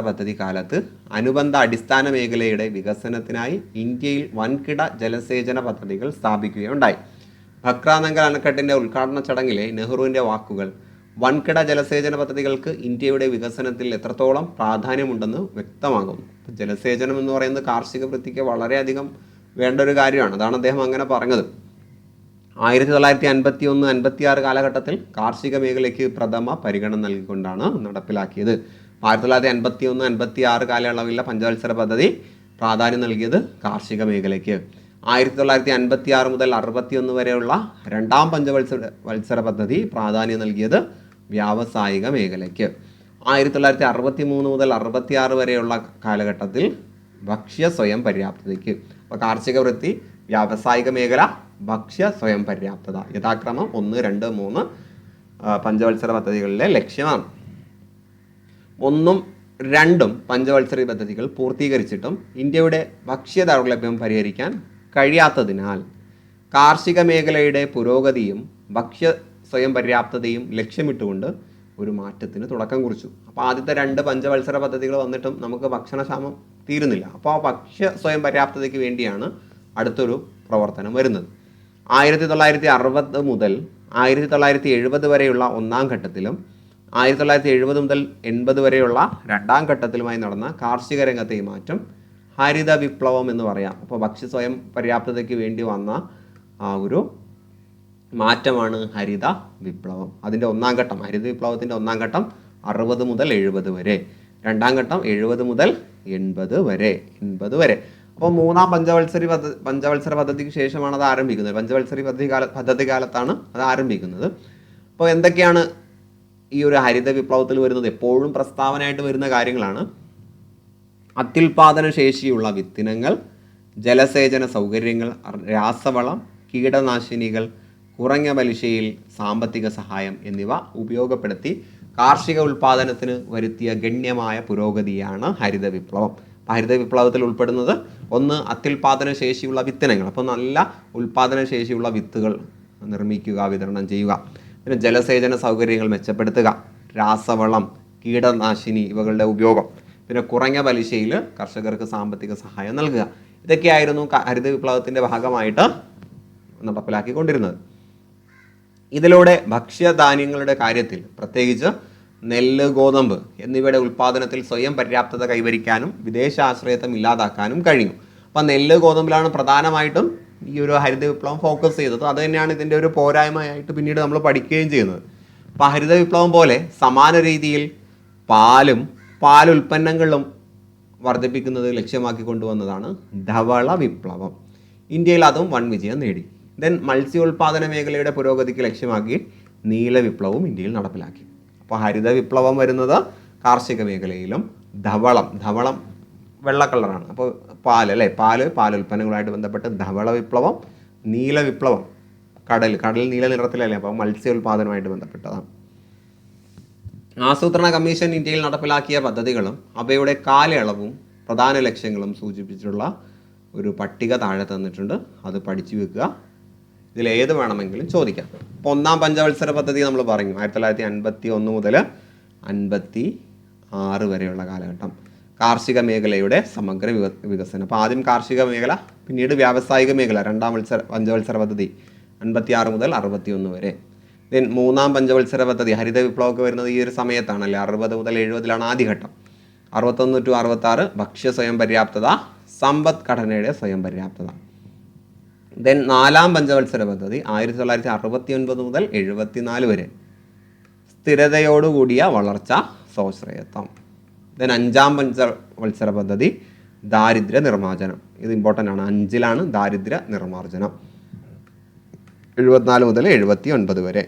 S1: പദ്ധതി കാലത്ത് അനുബന്ധ അടിസ്ഥാന മേഖലയുടെ വികസനത്തിനായി ഇന്ത്യയിൽ വൻകിട ജലസേചന പദ്ധതികൾ സ്ഥാപിക്കുകയുണ്ടായി. ഭക്രാനങ്കൽ അണക്കെട്ടിൻ്റെ ഉദ്ഘാടന ചടങ്ങിലെ നെഹ്റുവിൻ്റെ വാക്കുകൾ വൻകിട ജലസേചന പദ്ധതികൾക്ക് ഇന്ത്യയുടെ വികസനത്തിൽ എത്രത്തോളം പ്രാധാന്യമുണ്ടെന്ന് വ്യക്തമാകുന്നു. ജലസേചനം എന്ന് പറയുന്നത് കാർഷിക വൃത്തിക്ക് വളരെയധികം വേണ്ട ഒരു കാര്യമാണ്. അതാണ് അദ്ദേഹം അങ്ങനെ പറഞ്ഞത്. 1951-56 കാലഘട്ടത്തിൽ കാർഷിക മേഖലയ്ക്ക് പ്രഥമ പരിഗണന നൽകിക്കൊണ്ടാണ് നടപ്പിലാക്കിയത്. 1951-56 കാലയളവിലെ പഞ്ചവത്സര പദ്ധതി പ്രാധാന്യം നൽകിയത് കാർഷിക മേഖലയ്ക്ക്. 1956 മുതൽ 61 വരെയുള്ള രണ്ടാം പഞ്ചവത്സര പദ്ധതി പ്രാധാന്യം നൽകിയത് വ്യാവസായിക മേഖലയ്ക്ക്. 1963 മുതൽ 66 വരെയുള്ള കാലഘട്ടത്തിൽ ഭക്ഷ്യ സ്വയം പര്യാപ്തതയ്ക്ക്. അപ്പോൾ കാർഷിക വൃത്തി, വ്യാവസായിക മേഖല, ഭക്ഷ്യ സ്വയം പര്യാപ്തത യഥാക്രമം 1, 2, 3 പഞ്ചവത്സര പദ്ധതികളിലെ ലക്ഷ്യമാണ്. 1ഉം 2ഉം പഞ്ചവത്സര പദ്ധതികൾ പൂർത്തീകരിച്ചിട്ടും ഇന്ത്യയുടെ ഭക്ഷ്യ ദൗർലഭ്യം പരിഹരിക്കാൻ കഴിയാത്തതിനാൽ കാർഷിക മേഖലയുടെ പുരോഗതിയും ഭക്ഷ്യ സ്വയം പര്യാപ്തതയും ലക്ഷ്യമിട്ടുകൊണ്ട് ഒരു മാറ്റത്തിന് തുടക്കം കുറിച്ചു. അപ്പോൾ ആദ്യത്തെ 2 പഞ്ചവത്സര പദ്ധതികൾ വന്നിട്ടും നമുക്ക് ഭക്ഷണക്ഷാമം തീരുന്നില്ല. അപ്പോൾ ആ ഭക്ഷ്യ സ്വയം പര്യാപ്തതയ്ക്ക് വേണ്ടിയാണ് അടുത്തൊരു പ്രവർത്തനം വരുന്നത്. 1960 മുതൽ 1970 വരെയുള്ള 1-ാം ഘട്ടത്തിലും 1970 മുതൽ 80 വരെയുള്ള 2-ാം ഘട്ടത്തിലുമായി നടന്ന കാർഷിക രംഗത്തെ ഈ മാറ്റം ഹരിത വിപ്ലവം എന്ന് പറയാം. അപ്പോൾ ഭക്ഷ്യ സ്വയം പര്യാപ്തതയ്ക്ക് വേണ്ടി വന്ന ആ ഒരു മാറ്റമാണ് ഹരിത വിപ്ലവം. അതിൻ്റെ 1-ാം ഘട്ടം, ഹരിത വിപ്ലവത്തിൻ്റെ 1-ാം ഘട്ടം 60 മുതൽ 70 വരെ, 2-ാം ഘട്ടം 70 മുതൽ 80 വരെ. അപ്പോൾ 3-ാം പഞ്ചവത്സര പദ്ധതിക്ക് ശേഷമാണ് അത് ആരംഭിക്കുന്നത്. പഞ്ചവത്സര പദ്ധതി കാലത്താണ് അത് ആരംഭിക്കുന്നത്. അപ്പോൾ എന്തൊക്കെയാണ് ഈ ഒരു ഹരിത വിപ്ലവത്തിൽ വരുന്നത്? എപ്പോഴും പ്രസ്താവനയായിട്ട് വരുന്ന കാര്യങ്ങളാണ്. അത്യുൽപാദന ശേഷിയുള്ള വിത്തിനങ്ങൾ, ജലസേചന സൗകര്യങ്ങൾ, രാസവളം, കീടനാശിനികൾ, കുറഞ്ഞ പലിശയിൽ സാമ്പത്തിക സഹായം എന്നിവ ഉപയോഗപ്പെടുത്തി കാർഷിക ഉൽപാദനത്തിന് വരുത്തിയ ഗണ്യമായ പുരോഗതിയാണ് ഹരിത വിപ്ലവം. ഹരിത വിപ്ലവത്തിൽ ഉൾപ്പെടുന്നത് 1 അത്യുൽപാദന ശേഷിയുള്ള വിത്തിനങ്ങൾ, അപ്പോൾ നല്ല ഉൽപാദന ശേഷിയുള്ള വിത്തുകൾ നിർമ്മിക്കുക, വിതരണം ചെയ്യുക. പിന്നെ ജലസേചന സൗകര്യങ്ങൾ മെച്ചപ്പെടുത്തുക, രാസവളം, കീടനാശിനി ഇവകളുടെ ഉപയോഗം, പിന്നെ കുറഞ്ഞ പലിശയിൽ കർഷകർക്ക് സാമ്പത്തിക സഹായം നൽകുക. ഇതൊക്കെയായിരുന്നു ഹരിത വിപ്ലവത്തിൻ്റെ ഭാഗമായിട്ട് നടപ്പിലാക്കിക്കൊണ്ടിരുന്നത്. ഇതിലൂടെ ഭക്ഷ്യധാന്യങ്ങളുടെ കാര്യത്തിൽ പ്രത്യേകിച്ച് നെല്ല്, ഗോതമ്പ് എന്നിവയുടെ ഉൽപ്പാദനത്തിൽ സ്വയം പര്യാപ്തത കൈവരിക്കാനും വിദേശ ആശ്രയത്വം ഇല്ലാതാക്കാനും കഴിഞ്ഞു. അപ്പം നെല്ല്, ഗോതമ്പിലാണ് പ്രധാനമായിട്ടും ഈ ഒരു ഹരിത വിപ്ലവം ഫോക്കസ് ചെയ്തത്. അത് തന്നെയാണ് ഇതിൻ്റെ ഒരു പോരായ്മയായിട്ട് പിന്നീട് നമ്മൾ പഠിക്കുകയും ചെയ്യുന്നത്. അപ്പം ഹരിത വിപ്ലവം പോലെ സമാന രീതിയിൽ പാലുൽപ്പന്നങ്ങളും വർദ്ധിപ്പിക്കുന്നത് ലക്ഷ്യമാക്കി കൊണ്ടുവന്നതാണ് ധവള വിപ്ലവം. ഇന്ത്യയിൽ അതും വൻ വിജയം നേടി. ദെൻ മത്സ്യോൽപാദന മേഖലയുടെ പുരോഗതിക്ക് ലക്ഷ്യമാക്കി നീല വിപ്ലവവും ഇന്ത്യയിൽ നടപ്പിലാക്കി. അപ്പോൾ ഹരിത വിപ്ലവം വരുന്നത് കാർഷിക മേഖലയിലും, ധവളം വെള്ള കളറാണ്, അപ്പോൾ പാലുൽപ്പന്നങ്ങളുമായിട്ട് ബന്ധപ്പെട്ട് ധവള വിപ്ലവം, നീല വിപ്ലവം കടൽ നീല നിറത്തിലല്ലേ, അപ്പോൾ മത്സ്യോൽപാദനമായിട്ട് ബന്ധപ്പെട്ടതാണ്. ആസൂത്രണ കമ്മീഷൻ ഇന്ത്യയിൽ നടപ്പിലാക്കിയ പദ്ധതികളും അവയുടെ കാലയളവും പ്രധാന ലക്ഷ്യങ്ങളും സൂചിപ്പിച്ചിട്ടുള്ള ഒരു പട്ടിക താഴെ തന്നിട്ടുണ്ട്. അത് പഠിച്ചു വെക്കുക. ഇതിലേത് വേണമെങ്കിലും ചോദിക്കാം. അപ്പോൾ 1-ാം പഞ്ചവത്സര പദ്ധതി നമ്മൾ പറഞ്ഞു 1951 മുതൽ 56 വരെയുള്ള കാലഘട്ടം. കാർഷിക മേഖലയുടെ സമഗ്ര വികസനം. അപ്പോൾ ആദ്യം കാർഷിക മേഖല, പിന്നീട് വ്യാവസായിക മേഖല. 2-ാം പഞ്ചവത്സര പദ്ധതി 56 മുതൽ 61 വരെ. ദെൻ 3-ാം പഞ്ചവത്സര പദ്ധതി, ഹരിത വിപ്ലവമൊക്കെ വരുന്നത് ഈ ഒരു സമയത്താണല്ലേ, 60 മുതൽ 70 ആദ്യഘട്ടം. 61 to 66 ഭക്ഷ്യ സ്വയം പര്യാപ്തത, സമ്പദ്ഘടനയുടെ സ്വയം പര്യാപ്തത. ദെൻ 4-ാം പഞ്ചവത്സര പദ്ധതി 1969 മുതൽ 74 വരെ, സ്ഥിരതയോടുകൂടിയ വളർച്ച, സ്വാശ്രയത്വം. ദെൻ 5-ാം പഞ്ചവത്സര പദ്ധതി ദാരിദ്ര്യ നിർമ്മാർജ്ജനം. ഇത് ഇമ്പോർട്ടൻ്റ് ആണ്. 5-ലാണ് ദാരിദ്ര്യ നിർമ്മാർജ്ജനം, 74 മുതൽ 79 വരെ.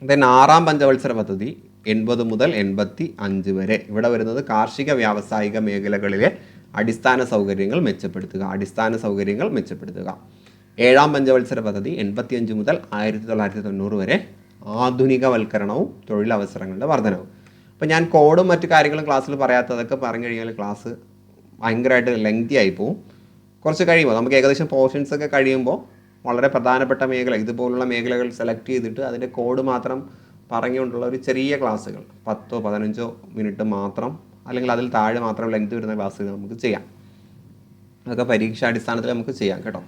S1: ദെൻ 6-ാം പഞ്ചവത്സര പദ്ധതി 80 മുതൽ 85 വരെ. ഇവിടെ വരുന്നത് കാർഷിക വ്യാവസായിക മേഖലകളിലെ അടിസ്ഥാന സൗകര്യങ്ങൾ മെച്ചപ്പെടുത്തുക. 7-ാം പഞ്ചവത്സര പദ്ധതി 85 മുതൽ 1990 വരെ, ആധുനികവൽക്കരണവും തൊഴിലവസരങ്ങളുടെ വർധനവും. അപ്പോൾ ഞാൻ കോഡും മറ്റു കാര്യങ്ങളും ക്ലാസ്സിൽ പറയാത്തതൊക്കെ പറഞ്ഞു കഴിഞ്ഞാൽ ക്ലാസ് ഭയങ്കരമായിട്ട് ലെങ്തി ആയി പോവും. കുറച്ച് കഴിയുമ്പോൾ നമുക്ക് ഏകദേശം പോർഷൻസ് ഒക്കെ കഴിയുമ്പോൾ വളരെ പ്രധാനപ്പെട്ട മേഖല, ഇതുപോലുള്ള മേഖലകൾ സെലക്ട് ചെയ്തിട്ട് അതിൻ്റെ കോഡ് മാത്രം പറഞ്ഞുകൊണ്ടുള്ള ഒരു ചെറിയ ക്ലാസ്സുകൾ 10-15 മിനിറ്റ് മാത്രം, അല്ലെങ്കിൽ അതിൽ താഴെ മാത്രം ലെങ്ത് വരുന്ന ക്ലാസ്സുകൾ നമുക്ക് ചെയ്യാം. അതൊക്കെ പരീക്ഷാടിസ്ഥാനത്തിൽ നമുക്ക് ചെയ്യാം കേട്ടോ.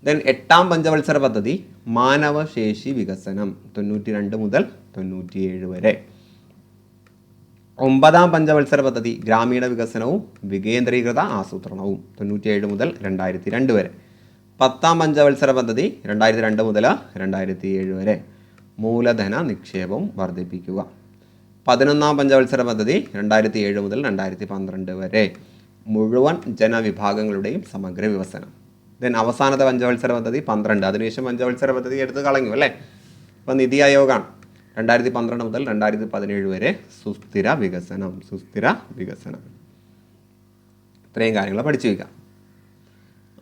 S1: ദെൻ 8-ാം പഞ്ചവത്സര പദ്ധതി മാനവശേഷി വികസനം 92 മുതൽ 97 വരെ. 9-ാം പഞ്ചവത്സര പദ്ധതി ഗ്രാമീണ വികസനവും വികേന്ദ്രീകൃത ആസൂത്രണവും 97 മുതൽ 2002 വരെ. 10-ാം പഞ്ചവത്സര പദ്ധതി 2002 മുതൽ 2007 വരെ, മൂലധന നിക്ഷേപം വർദ്ധിപ്പിക്കുക. 11-ാം പഞ്ചവത്സര പദ്ധതി 2007 മുതൽ 2012 വരെ, മുഴുവൻ ജനവിഭാഗങ്ങളുടെയും സമഗ്ര വികസനം. ദെൻ അവസാനത്തെ പഞ്ചവത്സര പദ്ധതി 12, അതിനുശേഷം പഞ്ചവത്സര പദ്ധതി എടുത്ത് കളഞ്ഞു അല്ലേ. അപ്പോൾ നിതി ആയോഗാണ് 2012 മുതൽ 2017 വരെ, സുസ്ഥിര വികസനം. ഇത്രയും കാര്യങ്ങൾ പഠിച്ചു വയ്ക്കാം.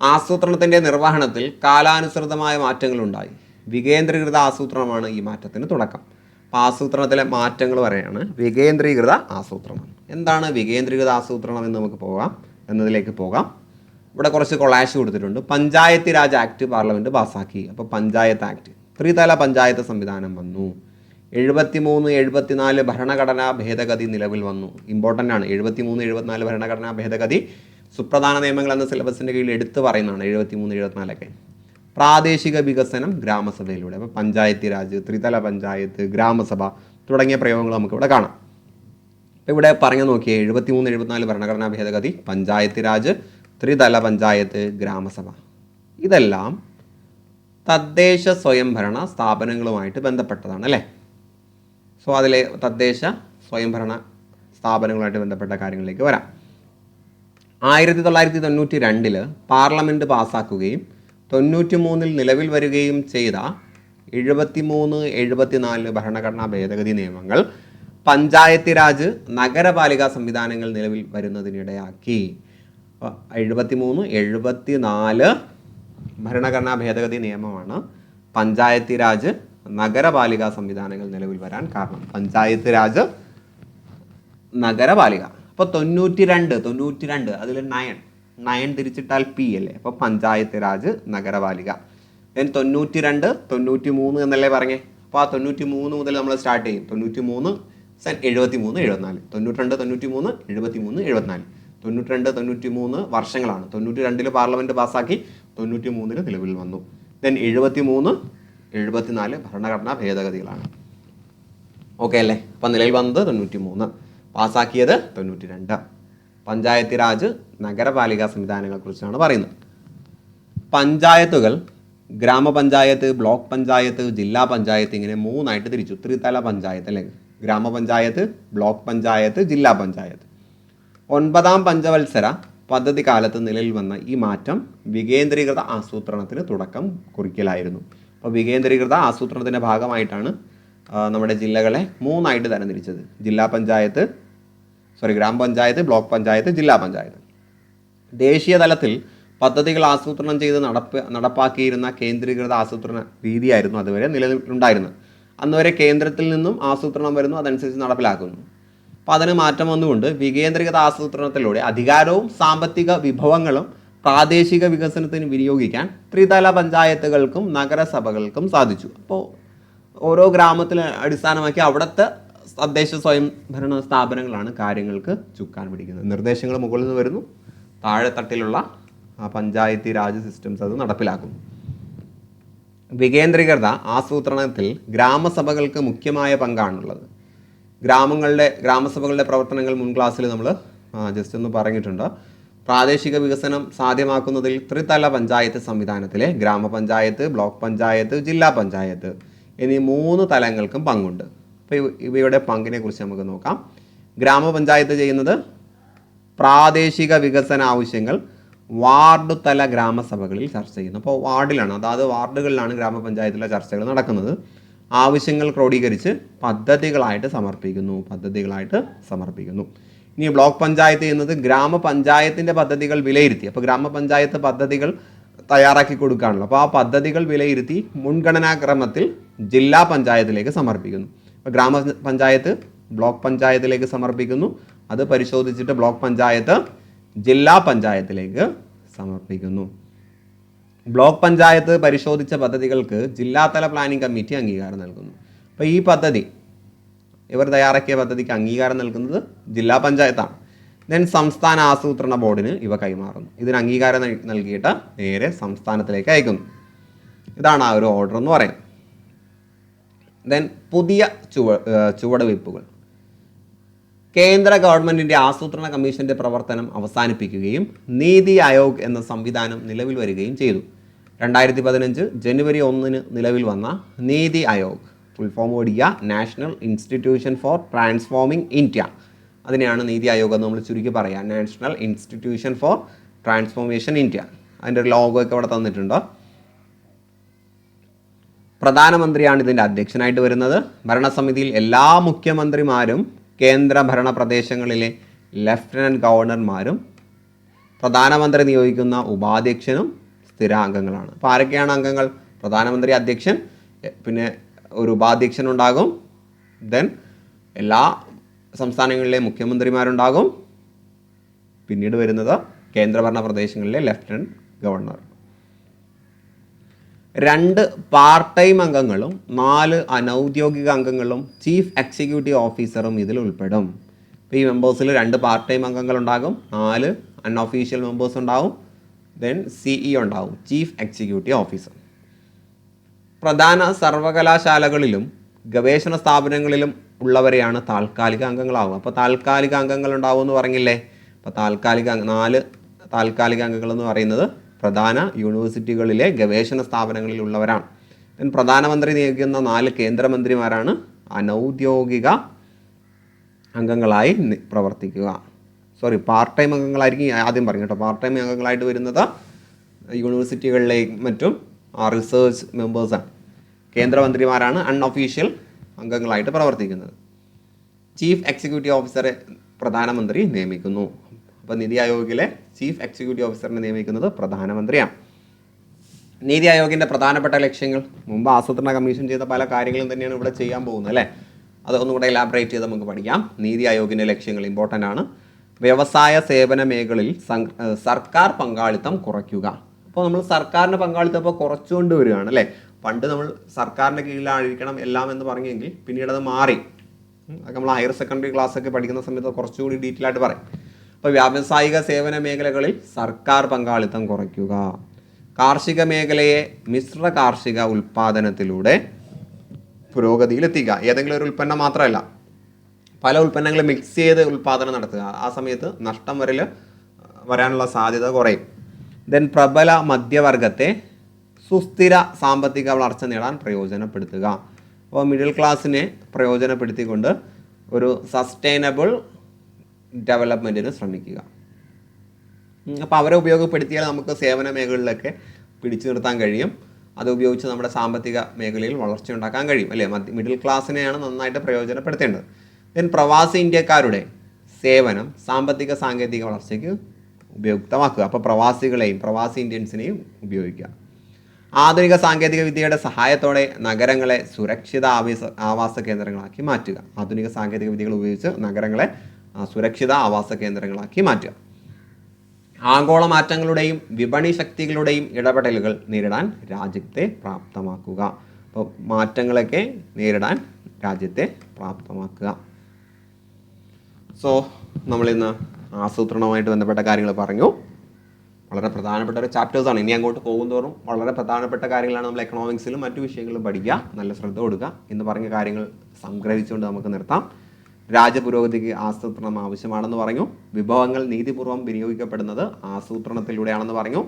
S1: ആസൂത്രണത്തിൻ്റെ നിർവഹണത്തിൽ കാലാനുസൃതമായ മാറ്റങ്ങളുണ്ടായി. വികേന്ദ്രീകൃത ആസൂത്രണമാണ് ഈ മാറ്റത്തിന് തുടക്കം. അപ്പോൾ ആസൂത്രണത്തിലെ മാറ്റങ്ങൾ പറയുകയാണ് വികേന്ദ്രീകൃത ആസൂത്രണം. എന്താണ് വികേന്ദ്രീകൃത ആസൂത്രണം എന്നതിലേക്ക് പോകാം. ഇവിടെ കുറച്ച് കൊളാഷ് കൊടുത്തിട്ടുണ്ട്. പഞ്ചായത്ത് രാജ് ആക്ട് പാർലമെൻറ്റ് പാസ്സാക്കി. അപ്പോൾ പഞ്ചായത്ത് ആക്ട്, ത്രിതല പഞ്ചായത്ത് സംവിധാനം വന്നു. 73-74 ഭരണഘടനാ ഭേദഗതി നിലവിൽ വന്നു. ഇമ്പോർട്ടൻ്റ് ആണ്. 73-74 ഭരണഘടനാ ഭേദഗതി സുപ്രധാന നിയമങ്ങൾ എന്ന സിലബസിൻ്റെ കീഴിൽ എടുത്തു പറയുന്നതാണ്. 73-74 പ്രാദേശിക വികസനം ഗ്രാമസഭയിലൂടെ. അപ്പോൾ പഞ്ചായത്തി രാജ്, ത്രിതല പഞ്ചായത്ത്, ഗ്രാമസഭ തുടങ്ങിയ പ്രയോഗങ്ങൾ നമുക്കിവിടെ കാണാം. അപ്പോൾ ഇവിടെ പറഞ്ഞു നോക്കിയേ, 73-74 ഭരണഘടനാ ഭേദഗതി, പഞ്ചായത്തി രാജ്, ത്രിതല പഞ്ചായത്ത്, ഗ്രാമസഭ, ഇതെല്ലാം തദ്ദേശ സ്വയംഭരണ സ്ഥാപനങ്ങളുമായിട്ട് ബന്ധപ്പെട്ടതാണ് അല്ലേ. സോ അതിലെ തദ്ദേശ സ്വയംഭരണ സ്ഥാപനങ്ങളുമായിട്ട് ബന്ധപ്പെട്ട കാര്യങ്ങളിലേക്ക് വരാം. 1992 പാർലമെൻറ്റ് പാസ്സാക്കുകയും 93 നിലവിൽ വരികയും ചെയ്ത 73-74 ഭരണഘടനാ ഭേദഗതി നിയമങ്ങൾ പഞ്ചായത്തി രാജ് നഗരപാലിക സംവിധാനങ്ങൾ നിലവിൽ വരുന്നതിനിടയാക്കി. 73-74 ഭരണഘടനാ ഭേദഗതി നിയമമാണ് പഞ്ചായത്തി രാജ് നഗരപാലിക സംവിധാനങ്ങൾ നിലവിൽ വരാൻ കാരണം. പഞ്ചായത്ത് രാജ്, നഗരപാലിക. അപ്പോൾ 92 അതിൽ 9 തിരിച്ചിട്ടാൽ പി അല്ലേ. അപ്പോൾ പഞ്ചായത്ത് രാജ്, നഗരപാലിക. ദെൻ 92, 93 എന്നല്ലേ പറഞ്ഞേ. അപ്പോൾ ആ 93 മുതൽ നമ്മൾ സ്റ്റാർട്ട് ചെയ്യും. 93, 73, 74, 92, 93, 73, 74. 92, 93 വർഷങ്ങളാണ്. 92 പാർലമെൻറ്റ് പാസ്സാക്കി, 93 നിലവിൽ വന്നു. ദെൻ 73, 74 ഭരണഘടനാ ഭേദഗതികളാണ്. ഓക്കെ അല്ലേ. അപ്പം നിലവിൽ വന്നത് 93, പാസ്സാക്കിയത് 92. പഞ്ചായത്തി രാജ് നഗരപാലിക സംവിധാനങ്ങളെക്കുറിച്ചാണ് പറയുന്നത്. പഞ്ചായത്തുകൾ ഗ്രാമപഞ്ചായത്ത്, ബ്ലോക്ക് പഞ്ചായത്ത്, ജില്ലാ പഞ്ചായത്ത് ഇങ്ങനെ 3ആയിട്ട് തിരിച്ചു. ത്രിതല പഞ്ചായത്ത് അല്ലേ. ഗ്രാമപഞ്ചായത്ത്, ബ്ലോക്ക് പഞ്ചായത്ത്, ജില്ലാ പഞ്ചായത്ത്. 9ാം പഞ്ചവത്സര പദ്ധതി കാലത്ത് നിലവിൽ വന്ന ഈ മാറ്റം വികേന്ദ്രീകൃത ആസൂത്രണത്തിന് തുടക്കം കുറിക്കലായിരുന്നു. അപ്പോൾ വികേന്ദ്രീകൃത ആസൂത്രണത്തിൻ്റെ ഭാഗമായിട്ടാണ് നമ്മുടെ ജില്ലകളെ 3ആയിട്ട് തരംതിരിച്ചത്. ഗ്രാമപഞ്ചായത്ത്, ബ്ലോക്ക് പഞ്ചായത്ത്, ജില്ലാ പഞ്ചായത്ത്. ദേശീയ തലത്തിൽ പദ്ധതികൾ ആസൂത്രണം ചെയ്ത് നടപ്പാക്കിയിരുന്ന കേന്ദ്രീകൃത ആസൂത്രണ രീതിയായിരുന്നു അതുവരെ നിലനിൽക്കുന്നുണ്ടായിരുന്നത്. അന്നുവരെ കേന്ദ്രത്തിൽ നിന്നും ആസൂത്രണം വരുന്നു, അതനുസരിച്ച് നടപ്പിലാക്കുന്നു. അപ്പോൾ അതിന് മാറ്റം വന്നുകൊണ്ട് വികേന്ദ്രീകൃത ആസൂത്രണത്തിലൂടെ അധികാരവും സാമ്പത്തിക വിഭവങ്ങളും പ്രാദേശിക വികസനത്തിന് വിനിയോഗിക്കാൻ ത്രിതല പഞ്ചായത്തുകൾക്കും നഗരസഭകൾക്കും സാധിച്ചു. അപ്പോൾ ഓരോ ഗ്രാമത്തിനെ അടിസ്ഥാനമാക്കി അവിടുത്തെ തദ്ദേശ സ്വയംഭരണ സ്ഥാപനങ്ങളാണ് കാര്യങ്ങൾക്ക് ചുക്കാൻ പിടിക്കുന്നത്. നിർദ്ദേശങ്ങൾ മുകളിൽ നിന്ന് വരുന്നു, താഴെത്തട്ടിലുള്ള പഞ്ചായത്തി രാജ് സിസ്റ്റംസ് അത് നടപ്പിലാക്കുന്നു. വികേന്ദ്രീകൃത ആസൂത്രണത്തിൽ ഗ്രാമസഭകൾക്ക് മുഖ്യമായ പങ്കാണുള്ളത്. ഗ്രാമസഭകളുടെ പ്രവർത്തനങ്ങൾ മുൻ ക്ലാസ്സിൽ നമ്മൾ ജസ്റ്റ് ഒന്ന് പറഞ്ഞിട്ടുണ്ട്. പ്രാദേശിക വികസനം സാധ്യമാക്കുന്നതിൽ ത്രിതല പഞ്ചായത്ത് സംവിധാനത്തിലെ ഗ്രാമപഞ്ചായത്ത്, ബ്ലോക്ക് പഞ്ചായത്ത്, ജില്ലാ പഞ്ചായത്ത് എന്നീ 3 തലങ്ങൾക്കും പങ്കുണ്ട്. അപ്പോൾ ഇവയുടെ പങ്കിനെ കുറിച്ച് നമുക്ക് നോക്കാം. ഗ്രാമപഞ്ചായത്ത് ചെയ്യുന്നത് പ്രാദേശിക വികസന ആവശ്യങ്ങൾ വാർഡ് തല ഗ്രാമസഭകളിൽ ചർച്ച ചെയ്യുന്നു. അപ്പോൾ വാർഡിലാണ്, അതായത് വാർഡുകളിലാണ് ഗ്രാമപഞ്ചായത്തിലെ ചർച്ചകൾ നടക്കുന്നത്. ആവശ്യങ്ങൾ ക്രോഡീകരിച്ച് പദ്ധതികളായിട്ട് സമർപ്പിക്കുന്നു. ഇനി ബ്ലോക്ക് പഞ്ചായത്ത് ചെയ്യുന്നത് ഗ്രാമപഞ്ചായത്തിൻ്റെ പദ്ധതികൾ വിലയിരുത്തി. അപ്പോൾ ഗ്രാമപഞ്ചായത്ത് പദ്ധതികൾ തയ്യാറാക്കി കൊടുക്കുകയാണല്ലോ. അപ്പോൾ ആ പദ്ധതികൾ വിലയിരുത്തി മുൻഗണനാക്രമത്തിൽ ജില്ലാ പഞ്ചായത്തിലേക്ക് സമർപ്പിക്കുന്നു. അപ്പോൾ ഗ്രാമപഞ്ചായത്ത് ബ്ലോക്ക് പഞ്ചായത്തിലേക്ക് സമർപ്പിക്കുന്നു. അത് പരിശോധിച്ചിട്ട് ബ്ലോക്ക് പഞ്ചായത്ത് ജില്ലാ പഞ്ചായത്തിലേക്ക് സമർപ്പിക്കുന്നു. ബ്ലോക്ക് പഞ്ചായത്ത് പരിശോധിച്ച പദ്ധതികൾക്ക് ജില്ലാതല പ്ലാനിംഗ് കമ്മിറ്റി അംഗീകാരം നൽകുന്നു. അപ്പോൾ ഈ പദ്ധതി ഇവർ തയ്യാറാക്കിയ പദ്ധതിക്ക് അംഗീകാരം നൽകുന്നത് ജില്ലാ പഞ്ചായത്താണ്. ദെൻ സംസ്ഥാന ആസൂത്രണ ബോർഡിന് ഇവ കൈമാറുന്നു. ഇതിന് അംഗീകാരം നൽകിയിട്ട് നേരെ സംസ്ഥാനത്തിലേക്ക് അയക്കുന്നു. ഇതാണ് ആ ഒരു ഓർഡർ എന്ന് പറയുന്നത്. ദെൻ പുതിയ ചുവടുവയ്പ്പുകൾ. കേന്ദ്ര ഗവൺമെൻറ്റിൻ്റെ ആസൂത്രണ കമ്മീഷൻ്റെ പ്രവർത്തനം അവസാനിപ്പിക്കുകയും നീതി ആയോഗ് എന്ന സംവിധാനം നിലവിൽ വരികയും ചെയ്തു. 2015 ജനുവരി 1 നിലവിൽ വന്ന നീതി ആയോഗ്, ഫുൾ ഫോം ഓടിയ national institution for transforming India, അതിനെയാണ് നീതി ആയോഗ് എന്ന് നമ്മൾ ചുരുക്കി പറയാം. National institution for transformation India. അതിൻ്റെ ഒരു ലോഗോ ഒക്കെ ഇവിടെ തന്നിട്ടുണ്ട്. പ്രധാനമന്ത്രിയാണ് ഇതിൻ്റെ അധ്യക്ഷനായിട്ട് വരുന്നത്. ഭരണസമിതിയിൽ എല്ലാ മുഖ്യമന്ത്രിമാരും കേന്ദ്ര ഭരണ പ്രദേശങ്ങളിലെ ലഫ്റ്റനൻറ്റ് ഗവർണർമാരും പ്രധാനമന്ത്രി നിയോഗിക്കുന്ന ഉപാധ്യക്ഷനും സ്ഥിരാംഗങ്ങളാണ്. അപ്പോൾ ആരൊക്കെയാണ് അംഗങ്ങൾ? പ്രധാനമന്ത്രി അധ്യക്ഷൻ, പിന്നെ ഒരു ഉപാധ്യക്ഷൻ ഉണ്ടാകും, ദെൻ എല്ലാ സംസ്ഥാനങ്ങളിലെ മുഖ്യമന്ത്രിമാരുണ്ടാകും, പിന്നീട് വരുന്നത് കേന്ദ്രഭരണ പ്രദേശങ്ങളിലെ ലഫ്റ്റനൻറ്റ് ഗവർണർ. 2 പാർട്ട് ടൈം അംഗങ്ങളും 4 അനൗദ്യോഗിക അംഗങ്ങളും ചീഫ് എക്സിക്യൂട്ടീവ് ഓഫീസറും ഇതിൽ ഉൾപ്പെടും. ഇപ്പോൾ ഈ മെമ്പേഴ്സിൽ 2 പാർട്ട് ടൈം അംഗങ്ങളുണ്ടാകും, 4 അൺഒഫീഷ്യൽ മെമ്പേഴ്സ് ഉണ്ടാവും, ദെൻ CEO ഉണ്ടാവും, ചീഫ് എക്സിക്യൂട്ടീവ് ഓഫീസർ. പ്രധാന സർവകലാശാലകളിലും ഗവേഷണ സ്ഥാപനങ്ങളിലും ഉള്ളവരെയാണ് താൽക്കാലിക അംഗങ്ങളാവുക. അപ്പോൾ താൽക്കാലിക അംഗങ്ങൾ ഉണ്ടാവും എന്ന് പറഞ്ഞില്ലേ. അപ്പോൾ 4 താൽക്കാലിക അംഗങ്ങൾ എന്ന് പറയുന്നത് പ്രധാന യൂണിവേഴ്സിറ്റികളിലെ ഗവേഷണ സ്ഥാപനങ്ങളിൽ ഉള്ളവരാണ്. ദെൻ പ്രധാനമന്ത്രി നിയോഗിക്കുന്ന 4 കേന്ദ്രമന്ത്രിമാരാണ് അനൗദ്യോഗിക അംഗങ്ങളായി പ്രവർത്തിക്കുക. പാർട്ട് ടൈം അംഗങ്ങളായിരിക്കും ആദ്യം പറഞ്ഞു കേട്ടോ. പാർട്ട് ടൈം അംഗങ്ങളായിട്ട് വരുന്നത് യൂണിവേഴ്സിറ്റികളിലെയും മറ്റും റിസർച്ച് മെമ്പേഴ്സാണ്. കേന്ദ്രമന്ത്രിമാരാണ് അൺഒഫീഷ്യൽ അംഗങ്ങളായിട്ട് പ്രവർത്തിക്കുന്നത്. ചീഫ് എക്സിക്യൂട്ടീവ് ഓഫീസറെ പ്രധാനമന്ത്രി നിയമിക്കുന്നു. അപ്പോൾ നീതി ആയോഗിലെ ചീഫ് എക്സിക്യൂട്ടീവ് ഓഫീസറിനെ നിയമിക്കുന്നത് പ്രധാനമന്ത്രിയാണ്. നീതി ആയോഗിൻ്റെ പ്രധാനപ്പെട്ട ലക്ഷ്യങ്ങൾ മുമ്പ് ആസൂത്രണ കമ്മീഷൻ ചെയ്ത പല കാര്യങ്ങളും തന്നെയാണ് ഇവിടെ ചെയ്യാൻ പോകുന്നത് അല്ലേ. അത് ഒന്നുകൂടെ എലാബറേറ്റ് ചെയ്ത് നമുക്ക് പഠിക്കാം. നീതി ആയോഗിൻ്റെ ലക്ഷ്യങ്ങൾ ഇമ്പോർട്ടൻ്റ് ആണ്. വ്യവസായ സേവന മേഖലയിൽ സർക്കാർ പങ്കാളിത്തം കുറയ്ക്കുക. അപ്പോൾ നമ്മൾ സർക്കാരിൻ്റെ പങ്കാളിത്തം ഇപ്പോൾ കുറച്ചുകൊണ്ട് വരികയാണ് അല്ലേ. പണ്ട് നമ്മൾ സർക്കാരിൻ്റെ കീഴിലായിരിക്കണം എല്ലാം എന്ന് പറഞ്ഞെങ്കിൽ പിന്നീട് അത് മാറി. അതൊക്കെ നമ്മൾ ഹയർ സെക്കൻഡറി ക്ലാസ്സൊക്കെ പഠിക്കുന്ന സമയത്ത് കുറച്ചുകൂടി ഡീറ്റെയിൽ ആയിട്ട് പറയും. അപ്പോൾ വ്യാവസായിക സേവന മേഖലകളിൽ സർക്കാർ പങ്കാളിത്തം കുറയ്ക്കുക. കാർഷിക മേഖലയെ മിശ്ര കാർഷിക ഉൽപ്പാദനത്തിലൂടെ പുരോഗതിയിലെത്തിക്കുക. ഏതെങ്കിലും ഒരു ഉൽപ്പന്നം മാത്രമല്ല, പല ഉൽപ്പന്നങ്ങൾ മിക്സ് ചെയ്ത് ഉൽപ്പാദനം നടത്തുക. ആ സമയത്ത് നഷ്ടം വരാനുള്ള സാധ്യത കുറയും. ദെൻ പ്രബല മധ്യവർഗത്തെ സുസ്ഥിര സാമ്പത്തിക വളർച്ച നേടാൻ പ്രയോജനപ്പെടുത്തുക. അപ്പോൾ മിഡിൽ ക്ലാസ്സിനെ പ്രയോജനപ്പെടുത്തിക്കൊണ്ട് ഒരു സസ്റ്റൈനബിൾ ഡെവലപ്മെൻറ്റിന് ശ്രമിക്കുക. അപ്പോൾ അവരെ ഉപയോഗപ്പെടുത്തിയാൽ നമുക്ക് സേവന മേഖലകളിലൊക്കെ പിടിച്ചു നിർത്താൻ കഴിയും. അത് ഉപയോഗിച്ച് നമ്മുടെ സാമ്പത്തിക മേഖലയിൽ വളർച്ച ഉണ്ടാക്കാൻ കഴിയും അല്ലേ. മിഡിൽ ക്ലാസ്സിനെയാണ് നന്നായിട്ട് പ്രയോജനപ്പെടുത്തേണ്ടത്. ദെൻ പ്രവാസി ഇന്ത്യക്കാരുടെ സേവനം സാമ്പത്തിക സാങ്കേതിക വളർച്ചയ്ക്ക് ഉപയുക്തമാക്കുക. അപ്പോൾ പ്രവാസികളെയും പ്രവാസി ഇന്ത്യൻസിനെയും ഉപയോഗിക്കുക. ആധുനിക സാങ്കേതിക വിദ്യയുടെ സഹായത്തോടെ നഗരങ്ങളെ സുരക്ഷിത ആവാസ കേന്ദ്രങ്ങളാക്കി മാറ്റുക. ആധുനിക സാങ്കേതിക വിദ്യകൾ ഉപയോഗിച്ച് നഗരങ്ങളെ സുരക്ഷിത ആവാസ കേന്ദ്രങ്ങളാക്കി മാറ്റുക. ആഗോള മാറ്റങ്ങളുടെയും വിപണി ശക്തികളുടെയും ഇടപെടലുകൾ നേരിടാൻ രാജ്യത്തെ പ്രാപ്തമാക്കുക. അപ്പോൾ മാറ്റങ്ങളൊക്കെ നേരിടാൻ രാജ്യത്തെ പ്രാപ്തമാക്കുക. നമ്മളിന്ന് ആസൂത്രണവുമായിട്ട് ബന്ധപ്പെട്ട കാര്യങ്ങൾ പറഞ്ഞു. വളരെ പ്രധാനപ്പെട്ട ഒരു ചാപ്റ്റേഴ്സാണ്. ഇനി അങ്ങോട്ട് പോകുന്തോറും വളരെ പ്രധാനപ്പെട്ട കാര്യങ്ങളാണ് നമ്മൾ എക്കണോമിക്സിലും മറ്റു വിഷയങ്ങളിലും പഠിക്കുക. നല്ല ശ്രദ്ധ കൊടുക്കുക. എന്ന് പറഞ്ഞ കാര്യങ്ങൾ സംഗ്രഹിച്ചുകൊണ്ട് നമുക്ക് നിർത്താം. രാജ്യപുരോഗതിക്ക് ആസൂത്രണം ആവശ്യമാണെന്ന് പറഞ്ഞു. വിഭവങ്ങൾ നീതിപൂർവ്വം വിനിയോഗിക്കപ്പെടുന്നത് ആസൂത്രണത്തിലൂടെയാണെന്ന് പറഞ്ഞു.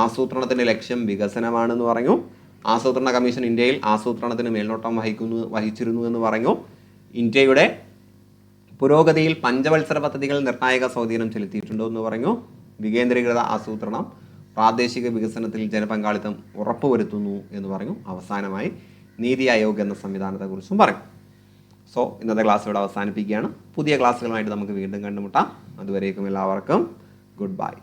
S1: ആസൂത്രണത്തിൻ്റെ ലക്ഷ്യം വികസനമാണെന്ന് പറഞ്ഞു. ആസൂത്രണ കമ്മീഷൻ ഇന്ത്യയിൽ ആസൂത്രണത്തിന് മേൽനോട്ടം വഹിച്ചിരുന്നു എന്ന് പറഞ്ഞു. ഇന്ത്യയുടെ പുരോഗതിയിൽ പഞ്ചവത്സര പദ്ധതികൾ നിർണായക സ്വാധീനം ചെലുത്തിയിട്ടുണ്ടോ എന്ന് പറഞ്ഞു. വികേന്ദ്രീകൃത ആസൂത്രണം പ്രാദേശിക വികസനത്തിൽ ജനപങ്കാളിത്തം ഉറപ്പുവരുത്തുന്നു എന്ന് പറഞ്ഞു. അവസാനമായി നീതി ആയോഗ് എന്ന സംവിധാനത്തെക്കുറിച്ചും പറഞ്ഞു. ഇന്നത്തെ ക്ലാസ് ഇവിടെ അവസാനിപ്പിക്കുകയാണ്. പുതിയ ക്ലാസ്സുകളുമായിട്ട് നമുക്ക് വീണ്ടും കണ്ടുമുട്ടാം. അതുവരേക്കും എല്ലാവർക്കും ഗുഡ് ബൈ.